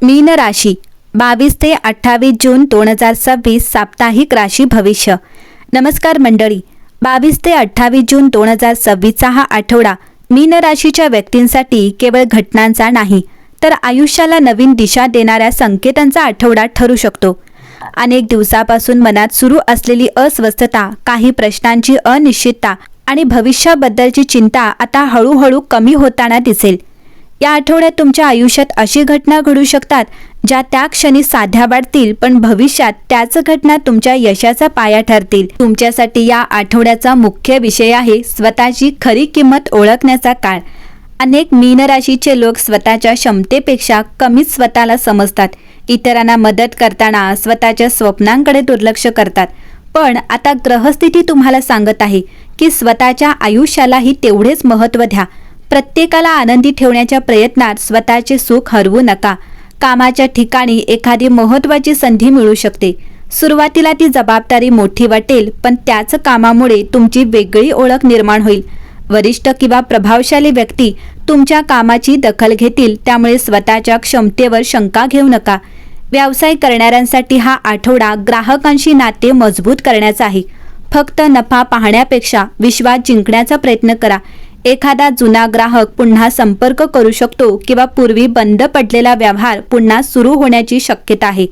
मीन राशी 22 ते 28 जून 2026 साप्ताहिक राशी भविष्य। नमस्कार मंडळी, 22 ते 28 जून 2026 हा आठवडा मीन राशीच्या व्यक्तींसाठी केवळ घटनांचा नाही तर आयुष्याला नवीन दिशा देणाऱ्या संकेतांचा आठवडा ठरू शकतो। अनेक दिवसापासून मनात सुरू असलेली अस्वस्थता, काही प्रश्नांची अनिश्चितता आणि भविष्याबद्दलची चिंता आता हळूहळू कमी होताना दिसेल। या आठवड्यात तुमच्या आयुष्यात अशी घटना घडू शकतात ज्या त्या क्षणी साध्या वाटतील, पण भविष्यात त्याच घटना तुमच्या यशाचा पाया ठरतील। तुमच्यासाठी या आठवड्याचा मुख्य विषय आहे स्वतःची खरी किंमत ओळखण्याचा काळ। अनेक मीन राशीचे लोक स्वतःच्या क्षमतेपेक्षा कमीच स्वतःला समजतात। इतरांना मदत करताना स्वतःच्या स्वप्नांकडे दुर्लक्ष करतात। पण आता ग्रहस्थिती तुम्हाला सांगत आहे की स्वतःच्या आयुष्यालाही तेवढेच महत्त्व द्या। प्रत्येकाला आनंदी ठेवण्याच्या प्रयत्नात स्वतःचे सुख हरवू नका। कामाच्या ठिकाणी एखादी महत्त्वाची संधी मिळू शकते। सुरुवातीला ती जबाबदारी मोठी वाटेल, पण त्याच कामामुळे तुमची वेगळी ओळख निर्माण होईल। वरिष्ठ किंवा प्रभावशाली व्यक्ती तुमच्या कामाची दखल घेतील, त्यामुळे स्वतःच्या क्षमतेवर शंका घेऊ नका। व्यवसाय करणाऱ्यांसाठी हा आठवडा ग्राहकांशी नाते मजबूत करण्याचा आहे। फक्त नफा पाहण्यापेक्षा विश्वास जिंकण्याचा प्रयत्न करा। एखादा जुना ग्राहक पुन्हा संपर्क करू शकतो किंवा पूर्वी बंद पडलेला व्यवहार पुन्हा सुरू होण्याची शक्यता आहे।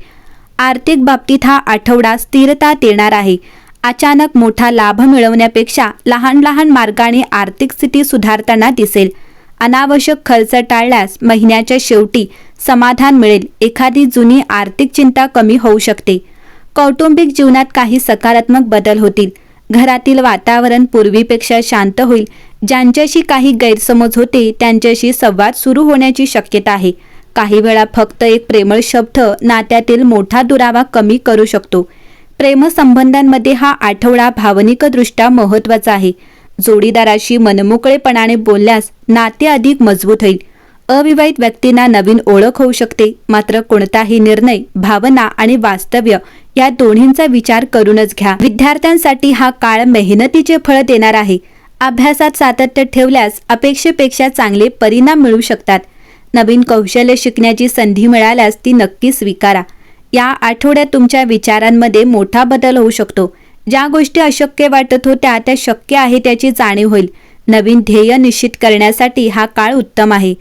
आर्थिक बाबतीत हा आठवडा स्थिरता देणार आहे। अचानक मोठा लाभ मिळवण्यापेक्षा लहान लहान मार्गाने आर्थिक स्थिती सुधारताना दिसेल। अनावश्यक खर्च टाळल्यास महिन्याच्या शेवटी समाधान मिळेल। एखादी जुनी आर्थिक चिंता कमी होऊ शकते। कौटुंबिक जीवनात काही सकारात्मक बदल होतील। घरातील वातावरण पूर्वीपेक्षा शांत होईल। ज्यांच्याशी काही गैरसमज होते त्यांच्याशी संवाद सुरू होण्याची शक्यता आहे। काही वेळा फक्त एक प्रेमळ शब्द नात्यातील मोठा दुरावा कमी करू शकतो। प्रेमसंबंधांमध्ये हा आठवडा भावनिकदृष्ट्या महत्त्वाचा आहे। जोडीदाराशी मनमोकळेपणाने बोलल्यास नाते अधिक मजबूत होईल। अविवाहित व्यक्तींना नवीन ओळख होऊ शकते, मात्र कोणताही निर्णय भावना आणि वास्तव्य या दोन्हींचा विचार करूनच घ्या। विद्यार्थ्यांसाठी हा काळ मेहनतीचे फळ देणार आहे। अभ्यासात सातत्य ठेवल्यास अपेक्षेपेक्षा चांगले परिणाम मिळू शकतात। नवीन कौशल्य शिकण्याची संधी मिळाल्यास ती नक्की स्वीकारा। या आठवड्यात तुमच्या विचारांमध्ये मोठा बदल होऊ शकतो। ज्या गोष्टी अशक्य वाटत होत्या त्या शक्य आहे याची जाणीव होईल। नवीन ध्येय निश्चित करण्यासाठी हा काळ उत्तम आहे।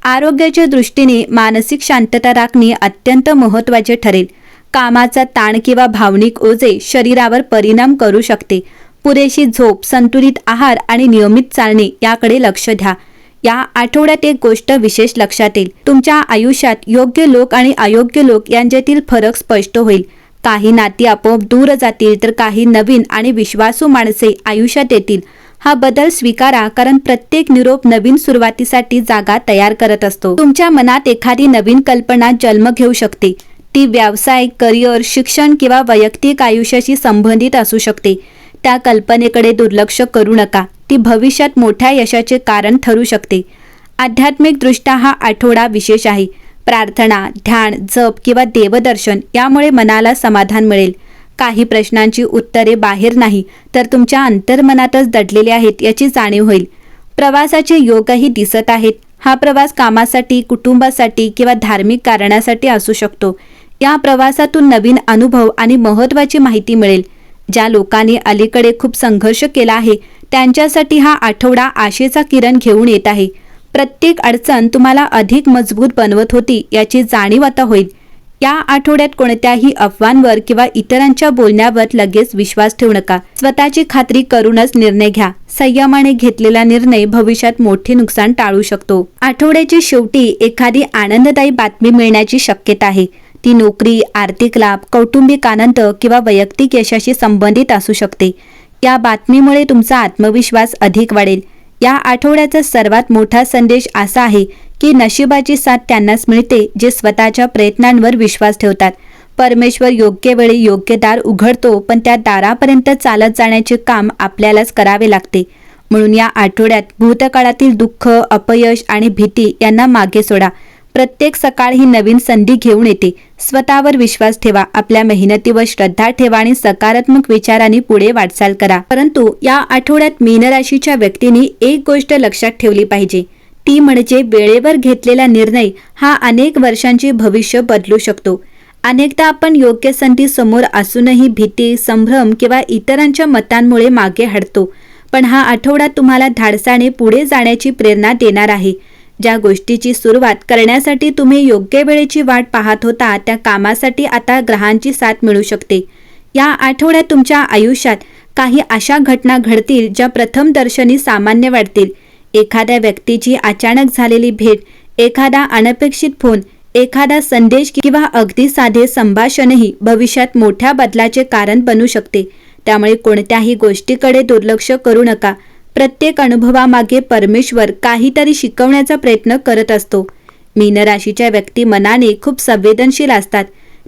आरोग्याच्या दृष्टीने मानसिक शांतता राखणे अत्यंत महत्त्वाचे ठरेल। कामाचा ताण किंवा भावनिक ओझे शरीरावर परिणाम करू शकते। पुरेशी झोप, संतुलित आहार आणि नियमित चालणे याकडे लक्ष द्या। या आठवड्यात एक गोष्ट विशेष लक्षात येईल। तुमच्या आयुष्यात योग्य लोक आणि अयोग्य लोक यांच्यातील फरक स्पष्ट होईल। काही नाती आपोआप दूर जातील तर काही नवीन आणि विश्वासू माणसे आयुष्यात येतील। हा बदल स्वीकारा, कारण प्रत्येक निरोप नवीन सुरुवातीसाठी जागा तयार करत असतो। तुमच्या मनात एखादी नवीन कल्पना जन्म घेऊ शकते। ती व्यवसाय, करिअर, शिक्षण किंवा वैयक्तिक आयुष्याशी संबंधित असू शकते। त्या कल्पनेकडे दुर्लक्ष करू नका, ती भविष्यात मोठ्या यशाचे कारण ठरू शकते। आध्यात्मिकदृष्ट्या हा आठवडा विशेष आहे। प्रार्थना, ध्यान, जप किंवा देवदर्शन यामुळे मनाला समाधान मिळेल। काही प्रश्नांची उत्तरे बाहेर नाही तर तुमच्या अंतर्मनातच दडलेली आहेत याची जाणीव होईल। प्रवासाचे योगही दिसत आहेत। हा प्रवास कामासाठी, कुटुंबासाठी किंवा धार्मिक कारणासाठी असू शकतो। या प्रवासातून नवीन अनुभव आणि महत्त्वाची माहिती मिळेल। ज्या लोकांनी अलीकडे खूप संघर्ष केला आहे त्यांच्यासाठी हा आठवडा आशेचा किरण घेऊन येत आहे। प्रत्येक अडचण तुम्हाला अधिक मजबूत बनवत होती याची जाणीव आता होईल। या आठवड्यात कोणत्याही अफवांवर किंवा इतरांच्या बोलण्यावर लगेच विश्वास ठेवू नका। स्वतःची खात्री करूनच निर्णय घ्या। संयमाने घेतलेला निर्णय भविष्यात मोठे नुकसान टाळू शकतो। आठवड्याच्या शेवटी एखादी आनंददायी बातमी मिळण्याची शक्यता आहे। ती नोकरी, आर्थिक लाभ, कौटुंबिक आनंद किंवा वैयक्तिक यशाशी संबंधित असू शकते। या बातमीमुळे तुमचा आत्मविश्वास अधिक वाढेल। या आठवड्याचा सर्वात मोठा संदेश असा आहे की नशिबाची साथ त्यांनाच मिळते जे स्वतःच्या प्रयत्नांवर विश्वास ठेवतात। परमेश्वर योग्य वेळी योग्य दार उघडतो, पण त्या दारापर्यंत चालत जाण्याचे काम आपल्यालाच करावे लागते। म्हणून या आठवड्यात भूतकाळातील दुःख, अपयश आणि भीती यांना मागे सोडा। प्रत्येक सकाळ ही नवीन संधी घेऊन येते। स्वतःवर विश्वास ठेवा, आपल्या मेहनतीवर श्रद्धा ठेवा आणि सकारात्मक विचारांनी पुढे वाटचाल करा। परंतु या आठवड्यात मीन राशीच्या व्यक्तींनी एक गोष्ट लक्षात ठेवली पाहिजे, ती म्हणजे वेळेवर घेतलेला निर्णय हा अनेक वर्षांचे भविष्य बदलू शकतो. अनेकदा आपण योग्य संधी समोर असूनही भीती, संभ्रम किंवा इतरांच्या मतांमुळे मागे हटतो. पण हा आठवडा तुम्हाला धाडसाने पुढे जाण्याची प्रेरणा देणार आहे. ज्या गोष्टीची सुरुवात करण्यासाठी तुम्ही योग्य वेळेची वाट पाहत होता त्या कामासाठी आता ग्रहांची साथ मिळू शकते. या आठवड्यात तुमच्या आयुष्यात काही अशा घटना घडतील ज्या प्रथम दर्शनी सामान्य वाटतील. एखाद्या व्यक्तीची अचानक झालेली भेट, एखादा अनपेक्षित फोन, एखादा संदेश किंवा अगदी साधे संभाषणही भविष्यात मोठ्या बदलाचे कारण बनू शकते. त्यामुळे कोणत्याही गोष्टीकडे दुर्लक्ष करू नका. प्रत्येक अनुभवामागे परमेश्वर काहीतरी शिकवण्याचा प्रयत्न करत असतो. मीन राशीच्या व्यक्ती मनाने खूप संवेदनशील असतात.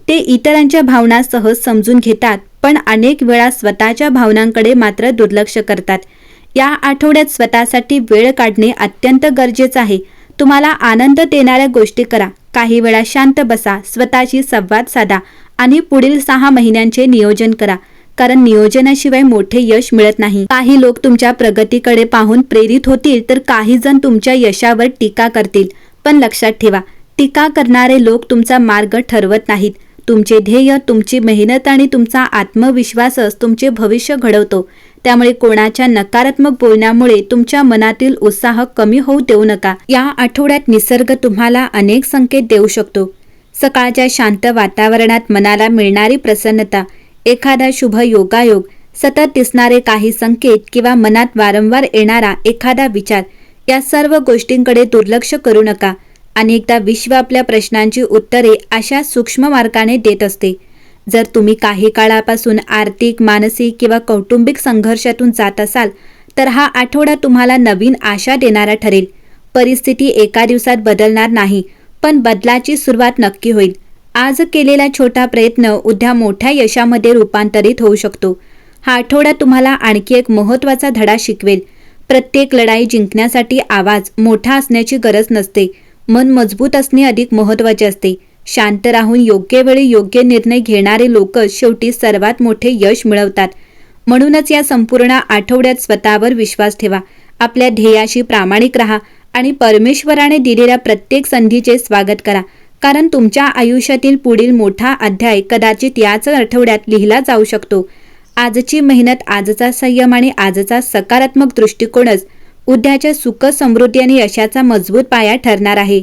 ते इतरांच्या भावना सहज समजून घेतात, पण अनेक वेळा स्वतःच्या भावनांकडे मात्र दुर्लक्ष करतात. या आठवड्यात स्वतःसाठी वेळ काढणे अत्यंत गरजेचं आहे. तुम्हाला आनंद देणाऱ्या गोष्टी करा. काही वेळा शांत बसा, स्वतःशी संवाद साधा आणि पुढील 6 महिन्यांचे नियोजन करा. कारण नियोजनाशिवाय मोठे यश मिळत नाही. काही लोक तुमच्या प्रगतीकडे पाहून प्रेरित होतील, तर काही जण तुमच्या यशावर टीका करतील. पण लक्षात ठेवा, टीका करणारे लोक तुमचा मार्ग ठरवत नाहीत. तुमचे ध्येय, तुमची मेहनत आणि तुमचा आत्मविश्वासच तुमचे भविष्य घडवतो. त्यामुळे कोणाच्या नकारात्मक बोलण्यामुळे तुमच्या मनातील उत्साह कमी होऊ देऊ नका. या आठवड्यात निसर्ग तुम्हाला अनेक संकेत देऊ शकतो. सकाळच्या शांत वातावरणात मनाला मिळणारी प्रसन्नता, एखादा शुभ योगायोग, सतत दिसणारे काही संकेत किंवा मनात वारंवार येणारा एखादा विचार, या सर्व गोष्टींकडे दुर्लक्ष करू नका. अनेकदा विश्व आपल्या प्रश्नांची उत्तरे अशा सूक्ष्म मार्गाने देत असते. जर तुम्ही काही काळापासून आर्थिक, मानसिक किंवा कौटुंबिक संघर्षातून जात असाल, तर हा आठवडा तुम्हाला नवीन आशा देणारा ठरेल. परिस्थिती एका दिवसात बदलणार नाही, पण बदलाची सुरुवात नक्की होईल. आज केलेला छोटा प्रयत्न उद्या मोठ्या यशामध्ये रूपांतरित होऊ शकतो. हा आठवडा तुम्हाला आणखी एक महत्त्वाचा धडा शिकवेल. प्रत्येक लढाई जिंकण्यासाठी आवाज मोठा असण्याची गरज नसते. मन मजबूत असणे अधिक महत्त्वाचे असते. शांत राहून योग्य वेळी योग्य निर्णय घेणारे लोकच शेवटी सर्वात मोठे यश मिळवतात. म्हणूनच या संपूर्ण आठवड्यात स्वतःवर विश्वास ठेवा, आपल्या ध्येयाशी प्रामाणिक राहा आणि परमेश्वराने दिलेल्या प्रत्येक संधीचे स्वागत करा. कारण तुमच्या आयुष्यातील पुढील मोठा अध्याय कदाचित याच आठवड्यात लिहिला जाऊ शकतो. आजची मेहनत, आजचा संयम आणि आजचा सकारात्मक दृष्टिकोनच उद्याच्या सुख, समृद्धी आणि यशाचा मजबूत पाया ठरणार आहे.